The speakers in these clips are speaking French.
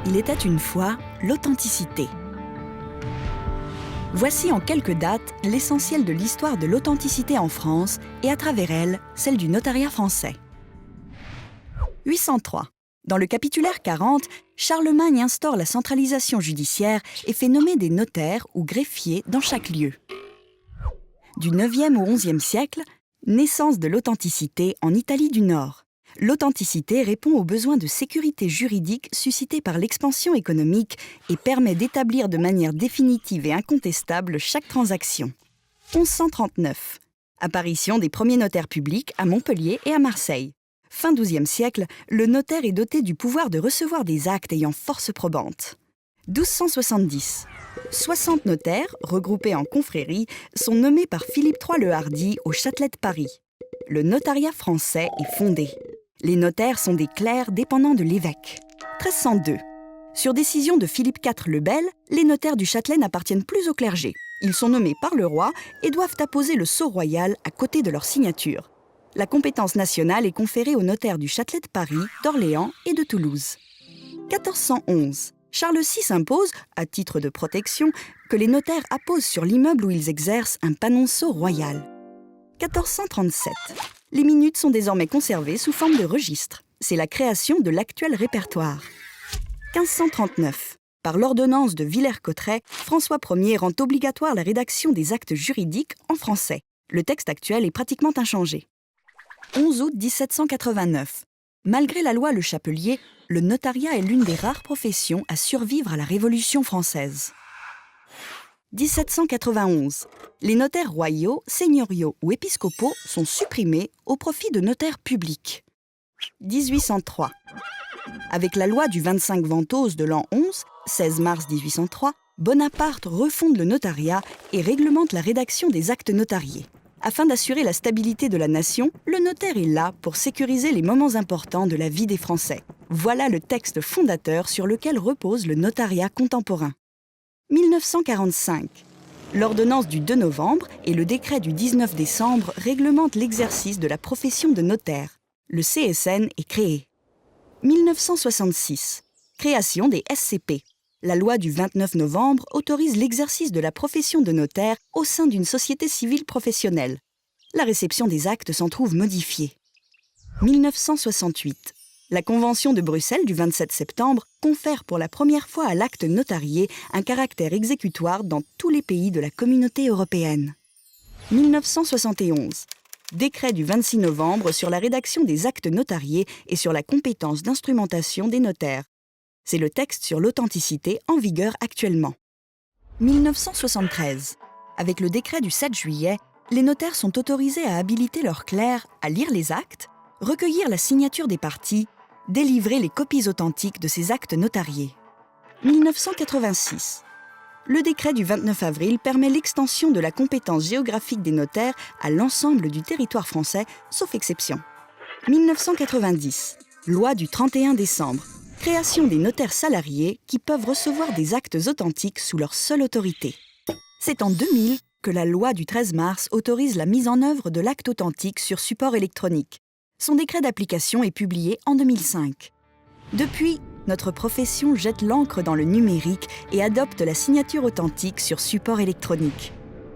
Il était une fois l'authenticité. Voici en quelques dates l'essentiel de l'histoire de l'authenticité en France et à travers elle, celle du notariat français. 803. Dans le capitulaire 40, Charlemagne instaure la centralisation judiciaire et fait nommer des notaires ou greffiers dans chaque lieu. Du 9e au 11e siècle, naissance de l'authenticité en Italie du Nord. L'authenticité répond aux besoins de sécurité juridique suscités par l'expansion économique et permet d'établir de manière définitive et incontestable chaque transaction. 1139. Apparition des premiers notaires publics à Montpellier et à Marseille. Fin XIIe siècle, le notaire est doté du pouvoir de recevoir des actes ayant force probante. 1270. 60 notaires, regroupés en confréries, sont nommés par Philippe III le Hardi au Châtelet de Paris. Le notariat français est fondé. Les notaires sont des clercs dépendants de l'évêque. 1302. Sur décision de Philippe IV le Bel, les notaires du Châtelet n'appartiennent plus au clergé. Ils sont nommés par le roi et doivent apposer le sceau royal à côté de leur signature. La compétence nationale est conférée aux notaires du Châtelet de Paris, d'Orléans et de Toulouse. 1411. Charles VI impose, à titre de protection, que les notaires apposent sur l'immeuble où ils exercent un panonceau royal. 1437. Les minutes sont désormais conservées sous forme de registre. C'est la création de l'actuel répertoire. 1539. Par l'ordonnance de Villers-Cotterêts, François Ier rend obligatoire la rédaction des actes juridiques en français. Le texte actuel est pratiquement inchangé. 11 août 1789. Malgré la loi Le Chapelier, le notariat est l'une des rares professions à survivre à la Révolution française. 1791. Les notaires royaux, seigneuriaux ou épiscopaux sont supprimés au profit de notaires publics. 1803. Avec la loi du 25 Ventose de l'an 11, 16 mars 1803, Bonaparte refonde le notariat et réglemente la rédaction des actes notariés. Afin d'assurer la stabilité de la nation, le notaire est là pour sécuriser les moments importants de la vie des Français. Voilà le texte fondateur sur lequel repose le notariat contemporain. 1945. L'ordonnance du 2 novembre et le décret du 19 décembre réglementent l'exercice de la profession de notaire. Le CSN est créé. 1966. Création des SCP. La loi du 29 novembre autorise l'exercice de la profession de notaire au sein d'une société civile professionnelle. La réception des actes s'en trouve modifiée. 1968. La Convention de Bruxelles du 27 septembre confère pour la première fois à l'acte notarié un caractère exécutoire dans tous les pays de la Communauté européenne. 1971. Décret du 26 novembre sur la rédaction des actes notariés et sur la compétence d'instrumentation des notaires. C'est le texte sur l'authenticité en vigueur actuellement. 1973. Avec le décret du 7 juillet, les notaires sont autorisés à habiliter leurs clercs à lire les actes, recueillir la signature des parties, délivrer les copies authentiques de ces actes notariés. 1986. Le décret du 29 avril permet l'extension de la compétence géographique des notaires à l'ensemble du territoire français, sauf exception. 1990. Loi du 31 décembre. Création des notaires salariés qui peuvent recevoir des actes authentiques sous leur seule autorité. C'est en 2000 que la loi du 13 mars autorise la mise en œuvre de l'acte authentique sur support électronique. Son décret d'application est publié en 2005. Depuis, notre profession jette l'encre dans le numérique et adopte la signature authentique sur support électronique.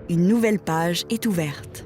Une nouvelle page est ouverte.